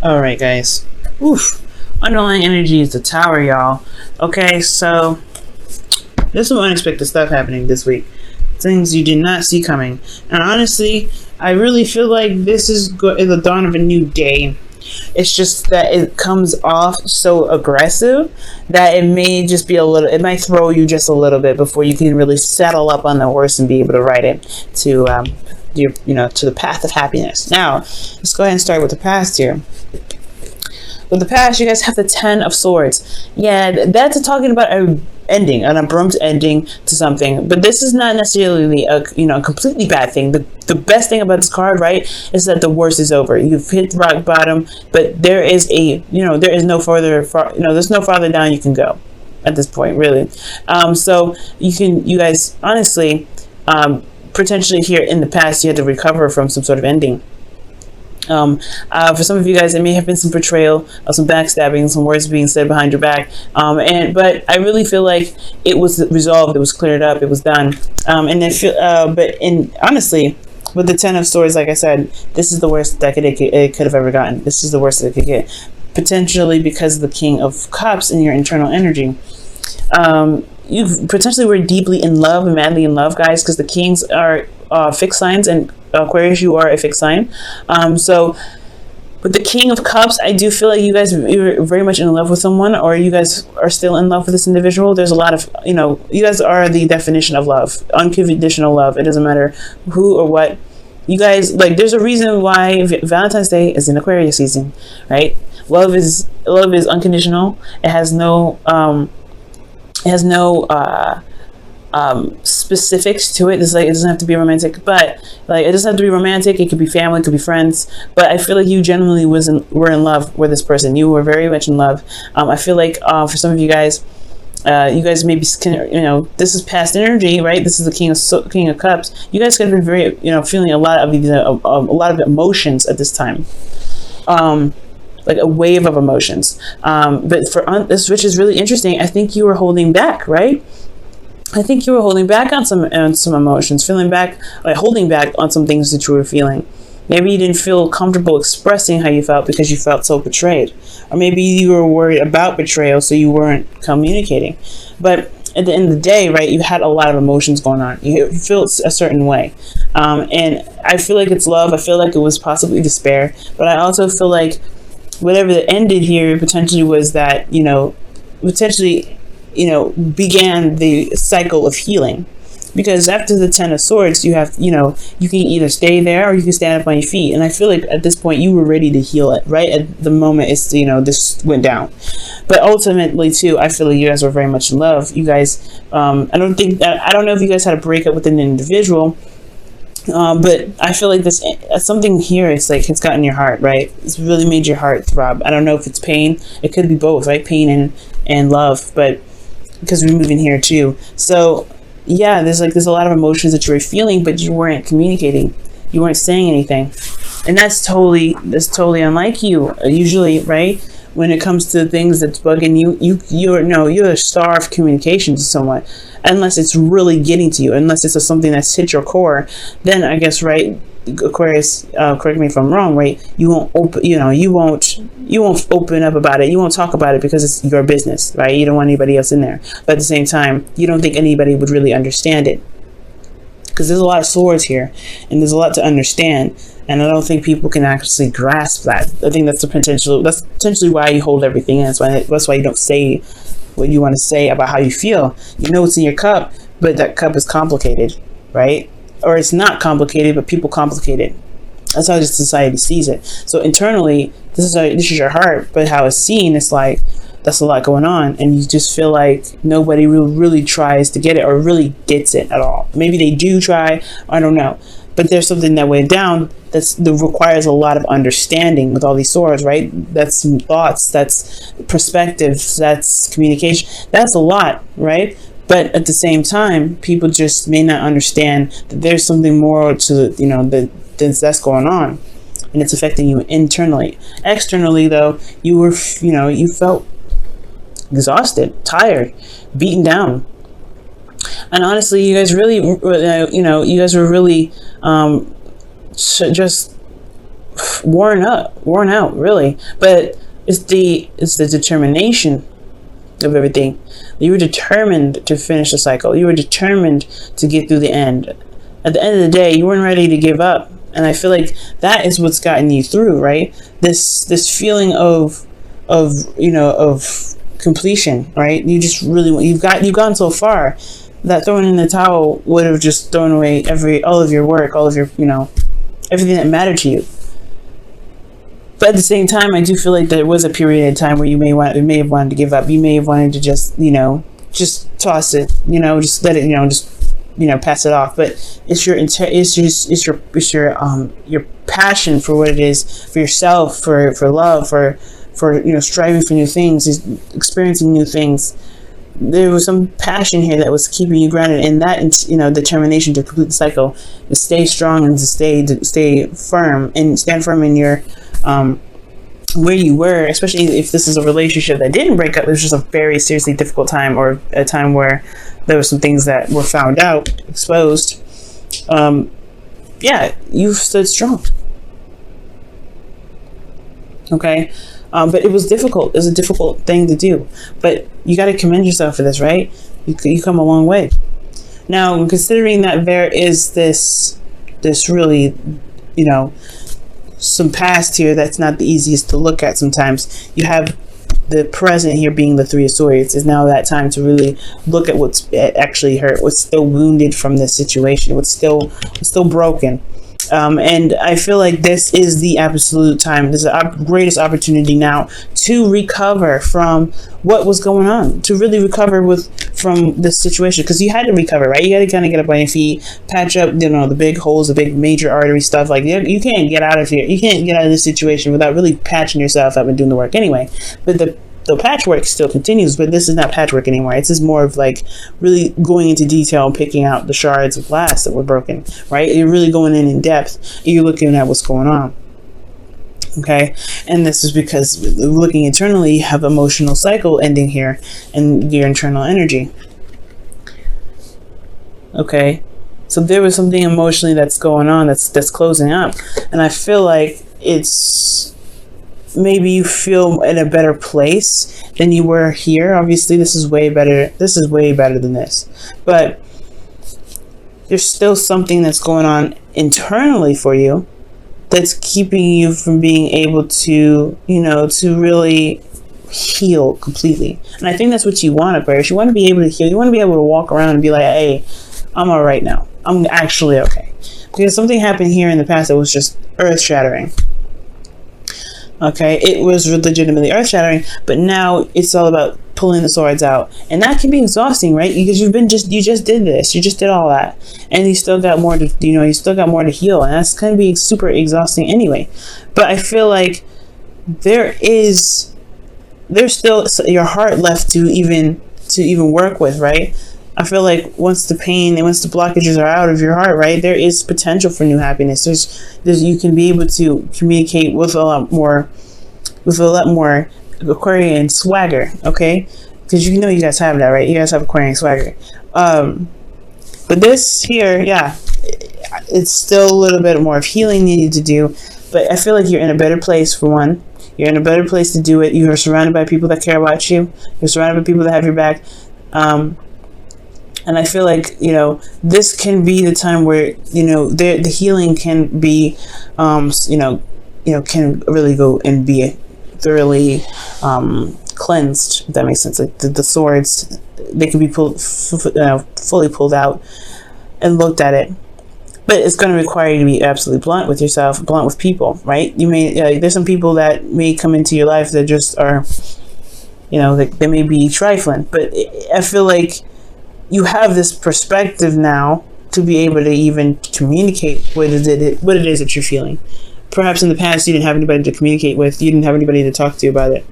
Alright, guys. Oof. Underlying energy is the Tower, y'all. Okay, so there's some unexpected stuff happening this week. Things you did not see coming. And honestly, I really feel like this is the dawn of a new day. It's just that it comes off so aggressive that it may just be it might throw you just a little bit before you can really settle up on the horse and be able to ride it to to the path of happiness. Now, let's go ahead and start with the past here. With the past, you guys have the Ten of Swords. Yeah, that's talking about an abrupt ending to something. But this is not necessarily a completely bad thing. The best thing about this card, right, is that the worst is over. You've hit rock bottom, but there is there's no farther down you can go at this point, really. So you guys honestly, potentially here in the past, you had to recover from some sort of ending. For some of you guys, it may have been some betrayal, some backstabbing, some words being said behind your back. But I really feel like it was resolved, it was cleared up, it was done. Honestly, with the Ten of Swords, like I said, this is the worst that it could have ever gotten. This is the worst that it could get, potentially because of the King of Cups and your internal energy. You potentially were deeply in love and madly in love, guys, because the Kings are fixed signs, and Aquarius, you are a fixed sign. So with the King of Cups, I do feel like you guys are very much in love with someone, or you guys are still in love with this individual. There's a lot of, you guys are the definition of love, unconditional love. It doesn't matter who or what. You guys, there's a reason why Valentine's Day is in Aquarius season, right? Love is unconditional. It has no specifics to it. It's it doesn't have to be romantic, but it doesn't have to be romantic. It could be family, it could be friends. But I feel like you genuinely were in love with this person. You were very much in love. I feel like for some of you guys, maybe this is past energy, right? This is the King of Cups. You guys could have been very feeling a lot of emotions at this time. Like a wave of emotions. But for this, which is really interesting, I think you were holding back, right? I think you were holding back on some emotions, holding back on some things that you were feeling. Maybe you didn't feel comfortable expressing how you felt because you felt so betrayed. Or maybe you were worried about betrayal, so you weren't communicating. But at the end of the day, right, you had a lot of emotions going on. You felt a certain way. And I feel like it's love. I feel like it was possibly despair. But I also feel like whatever that ended here potentially was that, began the cycle of healing. Because after the Ten of Swords, you have, you can either stay there or you can stand up on your feet. And I feel like at this point you were ready to heal it, right? At the moment this went down. But ultimately too, I feel like you guys were very much in love. You guys, I don't know if you guys had a breakup with an individual, but I feel like something here, it's gotten your heart, right? It's really made your heart throb. I don't know if it's pain. It could be both, right? Pain and love, but because we're moving here too. So yeah, there's a lot of emotions that you were feeling, but you weren't communicating. You weren't saying anything. And that's totally unlike you, usually, right? When it comes to things that's bugging you, you're a star of communication to someone. Unless it's really getting to you, unless it's something that's hit your core, then I guess, right, Aquarius, correct me if I'm wrong, right? You won't open up about it. You won't talk about it because it's your business, right? You don't want anybody else in there. But at the same time, you don't think anybody would really understand it, because there's a lot of swords here, and there's a lot to understand. And I don't think people can actually grasp that. I think that's potentially why you hold everything in. That's why you don't say what you want to say about how you feel. You know it's in your cup, but that cup is complicated, right? Or it's not complicated, but people complicate it. That's how this society sees it. So internally, this is your heart, but how it's seen, it's like that's a lot going on, and you just feel like nobody really tries to get it or really gets it at all. Maybe they do try, I don't know. But there's something that went down that requires a lot of understanding with all these swords, right? That's some thoughts, that's perspectives, that's communication. That's a lot, right? But at the same time, people just may not understand that there's something more to that's going on, and it's affecting you internally. Externally, though, you felt exhausted, tired, beaten down. And honestly, you guys really, you guys were really just worn out, really. But it's the determination of everything. You were determined to finish the cycle. You were determined to get through the end. At the end of the day, you weren't ready to give up. And I feel like that is what's gotten you through, right? This feeling of completion, right? You've gone so far that throwing in the towel would have just thrown away all of your work, all of your, everything that mattered to you. But at the same time, I do feel like there was a period of time where you may have wanted to give up. You may have wanted to just toss it, just let it, pass it off. But it's your passion for what it is, for yourself, for love, for striving for new things, experiencing new things. There was some passion here that was keeping you grounded, and that determination to complete the cycle, to stay strong and to stay firm and stand firm in your where you were, especially if this is a relationship that didn't break up. It was just a very seriously difficult time, or a time where there were some things that were found out, exposed. You've stood strong. Okay. But it was difficult. It was a difficult thing to do. But you got to commend yourself for this, right? You come a long way. Now, considering that there is this really, some past here that's not the easiest to look at sometimes. You have the present here being the Three of Swords. Is now that time to really look at what's actually hurt, what's still wounded from this situation, what's still broken. And I feel like this is the absolute time. This is the greatest opportunity now to recover from what was going on, to really recover from this situation, because you had to recover, right? You had to kind of get up on your feet, patch up, the big holes, the big major artery stuff. Like, you can't get out of here. You can't get out of this situation without really patching yourself up and doing the work anyway. But the patchwork still continues, but this is not patchwork anymore. It's just more of like really going into detail and picking out the shards of glass that were broken, right? You're really going in depth, and you're looking at what's going on. Okay. And this is because looking internally, you have emotional cycle ending here and your internal energy. Okay. So there was something emotionally that's going on, that's closing up. And I feel like maybe you feel in a better place than you were here. Obviously, this is way better. This is way better than this. But there's still something that's going on internally for you that's keeping you from being able to, to really heal completely. And I think that's what you want, Aquarius. You want to be able to heal. You want to be able to walk around and be like, hey, I'm all right now. I'm actually okay. Because something happened here in the past that was just earth-shattering. Okay, it was legitimately earth-shattering, but now it's all about pulling the swords out, and that can be exhausting, right? Because you just did this, you just did all that, and you still got more to, you still got more to heal, and that's going to be super exhausting anyway. But I feel like there's still your heart left to even work with, right? I feel like once the pain and once the blockages are out of your heart, right, there is potential for new happiness. There's you can be able to communicate with a lot more Aquarian swagger, okay? Because you guys have that, right? You guys have Aquarian swagger. But this here, yeah, it's still a little bit more of healing needed to do. But I feel like you're in a better place for one. You're in a better place to do it. You are surrounded by people that care about you. You're surrounded by people that have your back. And I feel like, this can be the time where, the healing can be, can really go and be thoroughly cleansed, if that makes sense. Like the swords, they can be fully pulled out and looked at it. But it's going to require you to be absolutely blunt with yourself, blunt with people, right? You may, there's some people that may come into your life that just are, they may be trifling. But I feel like you have this perspective now to be able to even communicate what it is that you're feeling. Perhaps in the past you didn't have anybody to communicate with. You didn't have anybody to talk to about it.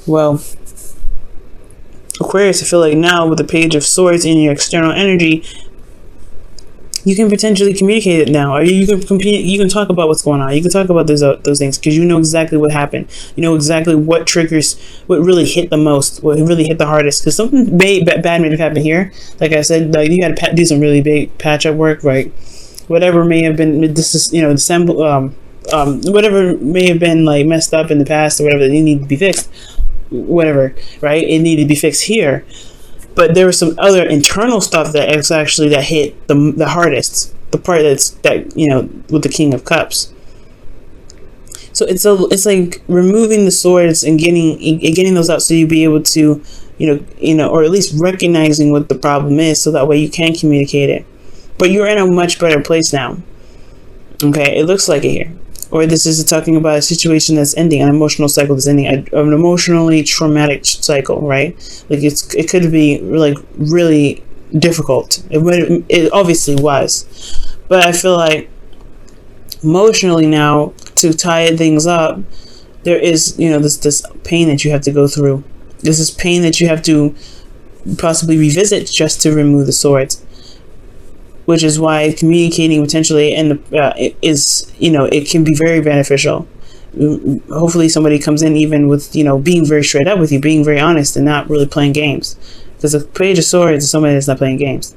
Well, Aquarius, I feel like now with the Page of Swords in your external energy, you can potentially communicate it now. Or you can talk about what's going on. You can talk about those things because you know exactly what happened. You know exactly what triggers, what really hit the most, what really hit the hardest. Because something bad may have happened here. Like I said, like you got to do some really big patch-up work, right? Whatever may have been, this is, whatever may have been like messed up in the past or whatever that need to be fixed, whatever, right? It needed to be fixed here. But there was some other internal stuff that hit the hardest, the part that with the King of Cups. So it's like removing the swords and getting those out, so you be able to or at least recognizing what the problem is, so that way you can communicate it. But you're in a much better place now. Okay, it looks like it here. Or this is talking about a situation that's ending, an emotional cycle that's ending, an emotionally traumatic cycle, right? Like it could be like really difficult. It obviously was, but I feel like emotionally now, to tie things up, there is this pain that you have to go through. There's this pain that you have to possibly revisit just to remove the swords. Which is why communicating potentially it can be very beneficial. Hopefully somebody comes in even with being very straight up with you, being very honest, and not really playing games. Because the Page of Swords is somebody that's not playing games.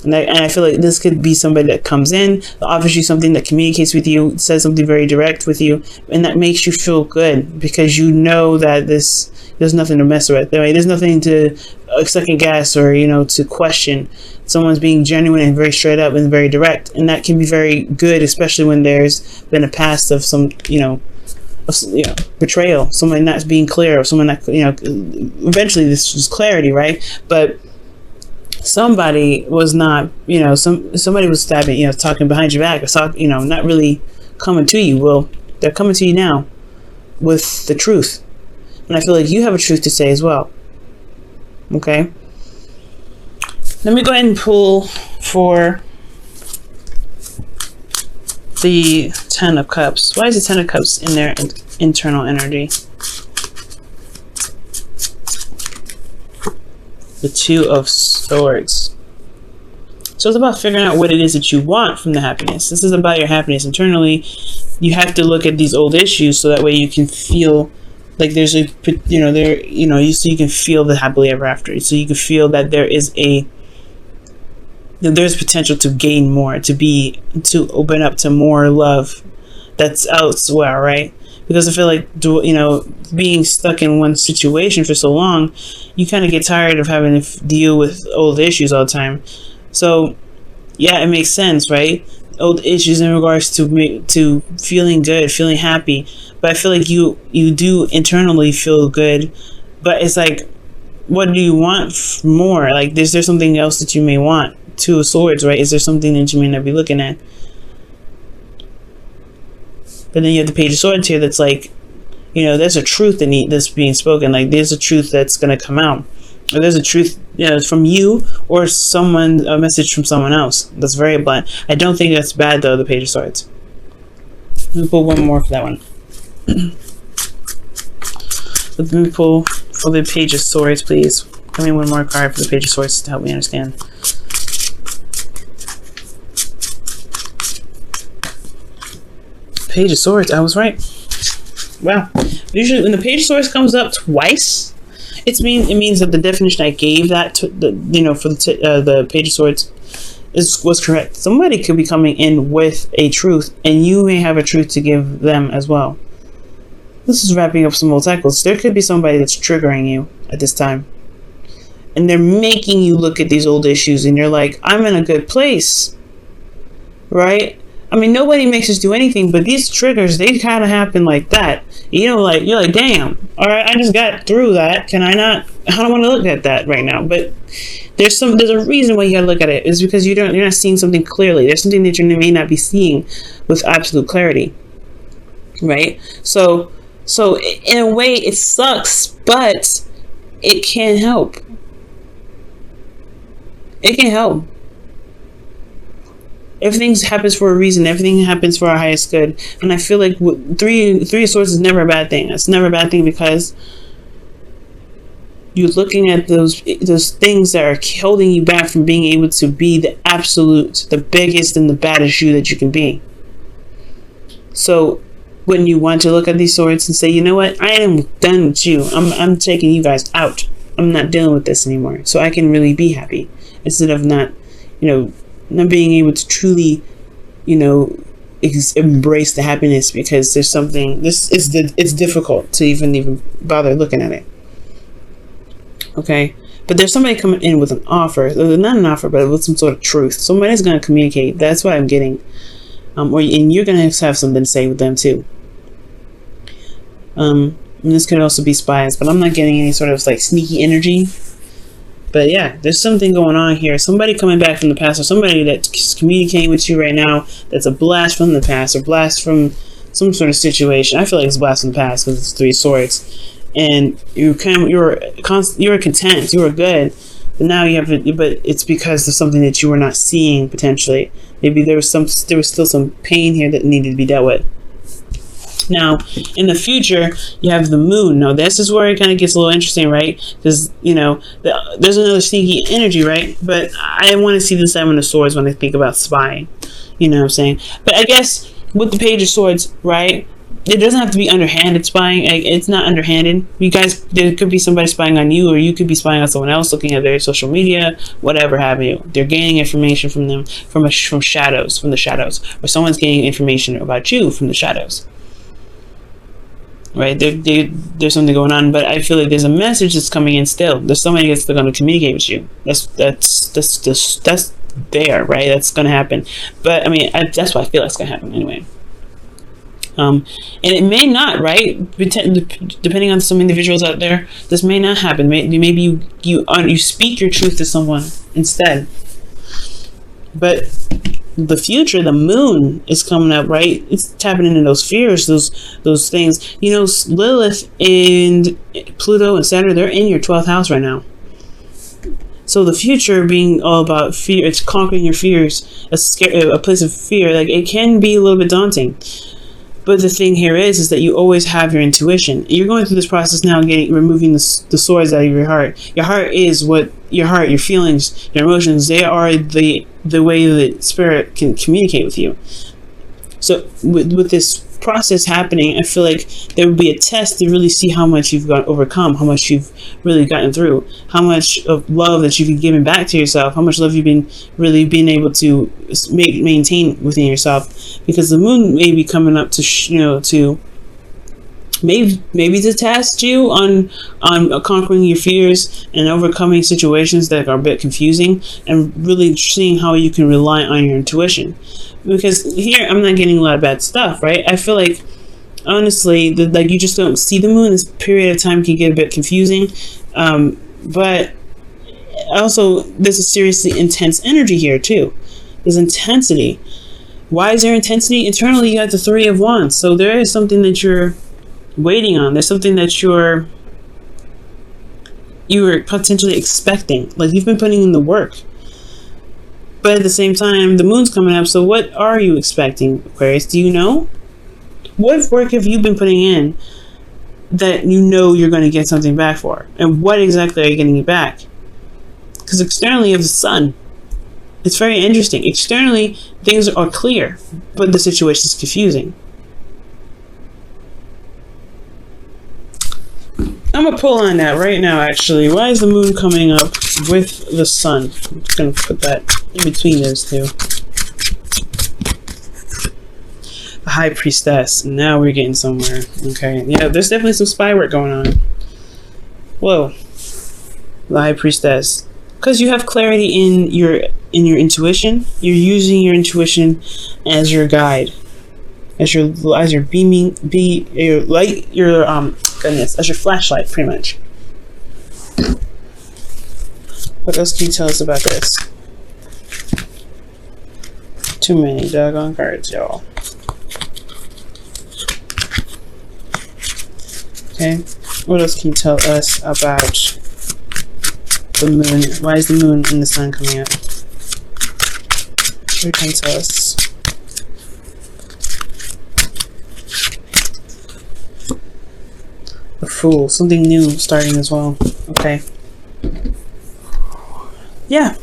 And I feel like this could be somebody that comes in, offers you something, that communicates with you, says something very direct with you, and that makes you feel good, because you know that there's nothing to mess with. There's nothing to second guess or to question. Someone's being genuine and very straight up and very direct, and that can be very good, especially when there's been a past of some betrayal, someone not being clear, or someone that eventually this was clarity, right? But somebody was not, somebody was stabbing, talking behind your back, or not really coming to you. Well, they're coming to you now with the truth, and I feel like you have a truth to say as well. Okay, let me go ahead and pull for the Ten of Cups. Why is the Ten of Cups in their internal energy? The Two of Swords. So it's about figuring out what it is that you want from the happiness. This is about your happiness internally. You have to look at these old issues, so that way you can feel like there's so you can feel the happily ever after. So you can feel that there's potential to gain more, to open up to more love that's elsewhere, right? Because I feel like being stuck in one situation for so long, you kind of get tired of having to deal with old issues all the time. So yeah, it makes sense, right? Old issues in regards to feeling good, feeling happy. But I feel like you do internally feel good, but it's like, what do you want more? Like, is there something else that you may want? Two of Swords, right? Is there something that you may not be looking at? But then you have the Page of Swords here that's like, there's a truth that's being spoken. Like, there's a truth that's going to come out. Or there's a truth from you, or a message from someone else. That's very blunt. I don't think that's bad, though, the Page of Swords. Let me pull one more for that one. Let me pull for the Page of Swords, please. Give me one more card for the Page of Swords to help me understand. Page of Swords, I was right. Wow. Usually when the Page of Swords comes up twice, it means that the definition I gave that to for the Page of Swords was correct. Somebody could be coming in with a truth, and you may have a truth to give them as well. This is wrapping up some old cycles. There could be somebody that's triggering you at this time, and they're making you look at these old issues, and you're like, I'm in a good place, right? I mean, nobody makes us do anything, but these triggers, they kind of happen like that. You're like, damn, all right, I just got through that. Can I not? I don't want to look at that right now. But there's a reason why you gotta look at it. It's because you're not seeing something clearly. There's something that you may not be seeing with absolute clarity, right? So in a way, it sucks, but it can help. It can help. Everything happens for a reason. Everything happens for our highest good. And I feel like three of Swords is never a bad thing. It's never a bad thing, because you're looking at those things that are holding you back from being able to be the absolute, the biggest and the baddest you that you can be. So when you want to look at these swords and say, you know what, I am done with you. I'm taking you guys out. I'm not dealing with this anymore. So I can really be happy, instead of not being able to truly, embrace the happiness, because there's something, it's difficult to even bother looking at it. Okay, but there's somebody coming in with an offer, not an offer, but with some sort of truth. Somebody's going to communicate. That's what I'm getting. And you're going to have something to say with them too. And this could also be spies, but I'm not getting any sort of like sneaky energy. But yeah, there's something going on here. Somebody coming back from the past, or somebody that's communicating with you right now that's a blast from the past, or blast from some sort of situation. I feel like it's a blast from the past because it's 3 swords. And you were content, you were good, but now you have to, but it's because of something that you were not seeing potentially. Maybe there was still some pain here that needed to be dealt with. Now, in the future, you have the moon. Now, this is where it kind of gets a little interesting, right? Because, you know, there's another sneaky energy, right? But I want to see the 7 of Swords when I think about spying. You know what I'm saying? But I guess with the Page of Swords, right? It doesn't have to be underhanded spying. It's not underhanded. You guys, there could be somebody spying on you, or you could be spying on someone else, looking at their social media, whatever have you. They're gaining information from them, from the shadows, or someone's gaining information about you from the shadows. Right? There's something going on, but I feel like there's a message that's coming in still. There's somebody that's going to communicate with you. That's there, right? That's going to happen. But I mean, that's what I feel like it's going to happen anyway. And it may not, right? Depending on some individuals out there, this may not happen. Maybe you speak your truth to someone instead. But the future, the moon is coming up, right? It's tapping into those fears, those things. You know, Lilith and Pluto and Saturn, they're in your 12th house right now. So the future being all about fear, it's conquering your fears, a place of fear. Like, it can be a little bit daunting. But the thing here is that you always have your intuition. You're going through this process now, removing the swords out of your heart. Your heart is what your feelings, your emotions, they are the way that spirit can communicate with you. So with this process happening, I feel like there would be a test to really see how much you've overcome, how much you've really gotten through, how much of love that you've been giving back to yourself, how much love you've been able to maintain within yourself. Because the moon may be coming up to maybe to test you on conquering your fears and overcoming situations that are a bit confusing, and really seeing how you can rely on your intuition. Because here I'm not getting a lot of bad stuff, right? I feel like, honestly, like, you just don't see the moon. This period of time can get a bit confusing, but also there's a seriously intense energy here too. There's intensity. Why is there intensity? Internally, you got the 3 of Wands, so there is something that you're waiting on. There's something that you were potentially expecting. Like, you've been putting in the work. But at the same time, the moon's coming up, so what are you expecting, Aquarius? Do you know? What work have you been putting in that you know you're going to get something back for? And what exactly are you getting back? Because externally you have the sun. It's very interesting. Externally, things are clear, but the situation is confusing. I'm going to pull on that right now, actually. Why is the moon coming up with the sun? I'm just going to put that in between those two. The High Priestess. Now we're getting somewhere. Okay. Yeah, there's definitely some spy work going on. Whoa. The High Priestess. Because you have clarity in your intuition. You're using your intuition as your guide. As your beaming, your light, as your flashlight, pretty much. What else can you tell us about this? Too many doggone cards, y'all. Okay, what else can you tell us about the moon? Why is the moon and the sun coming up? What can you tell us? The Fool, something new starting as well. Okay. Yeah.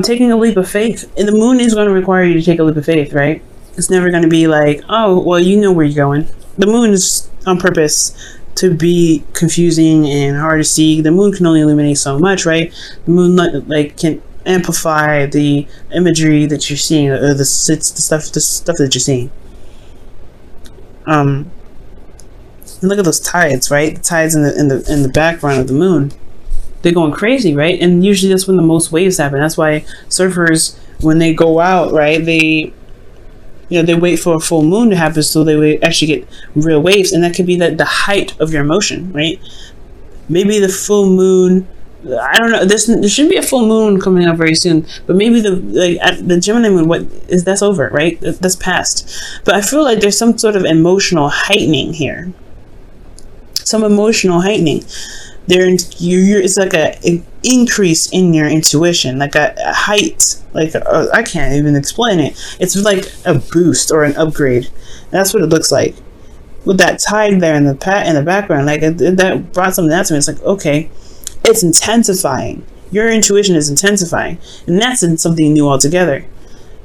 Taking a leap of faith. And the moon is going to require you to take a leap of faith, right? It's never going to be like, oh, well, you know where you're going. The moon is on purpose to be confusing and hard to see. The moon can only illuminate so much, right? The moon, like, amplify the imagery that you're seeing, or the stuff that you're seeing. And look at those tides, right? The tides in the background of the moon. They're going crazy, right? And usually that's when the most waves happen. That's why surfers, when they go out, right, they wait for a full moon to happen so they actually get real waves, and that could be the height of your emotion, right? Maybe the full moon, I don't know. There should be a full moon coming up very soon, but maybe the Gemini moon, that's over, right? That's past. But I feel like there's some sort of emotional heightening here. Some emotional heightening. It's like an increase in your intuition, like a height. Like I can't even explain it. It's like a boost or an upgrade. That's what it looks like. With that tide there in the background, like that brought something out to me. It's like, okay, it's intensifying. Your intuition is intensifying, and that's something new altogether.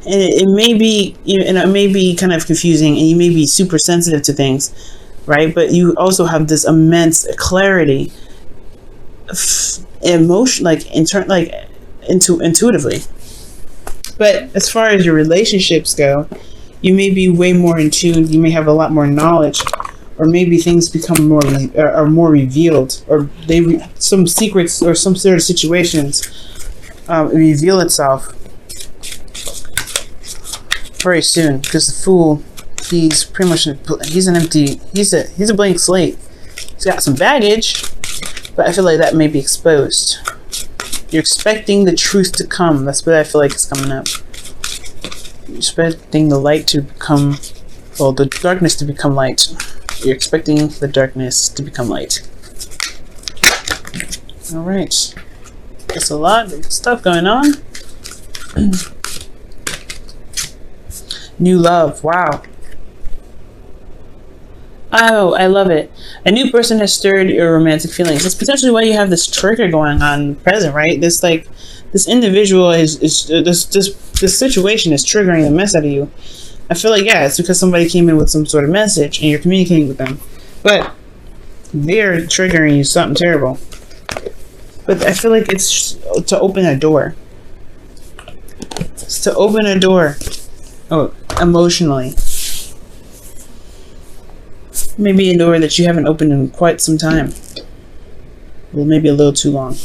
And it may be, and it may be kind of confusing, and you may be super sensitive to things, right? But you also have this immense clarity, emotion, intuitively. But as far as your relationships go, you may be way more in tune. You may have a lot more knowledge, or maybe things become more revealed, or some secrets or some sort of situations reveal itself very soon. Because the Fool, he's pretty much he's a blank slate. He's got some baggage, but I feel like that may be exposed. You're expecting the truth to come. That's what I feel like is coming up. You're expecting the light to become, well, the darkness to become light. You're expecting the darkness to become light. Alright. There's a lot of stuff going on. New love. Wow. Oh, I love it. A new person has stirred your romantic feelings. That's potentially why you have this trigger going on in the present, right? This individual this situation is triggering the mess out of you. I feel like, yeah, it's because somebody came in with some sort of message and you're communicating with them. But they're triggering you something terrible. But I feel like it's to open a door. It's to open a door. Oh, emotionally. Maybe a door that you haven't opened in quite some time. Well, maybe a little too long.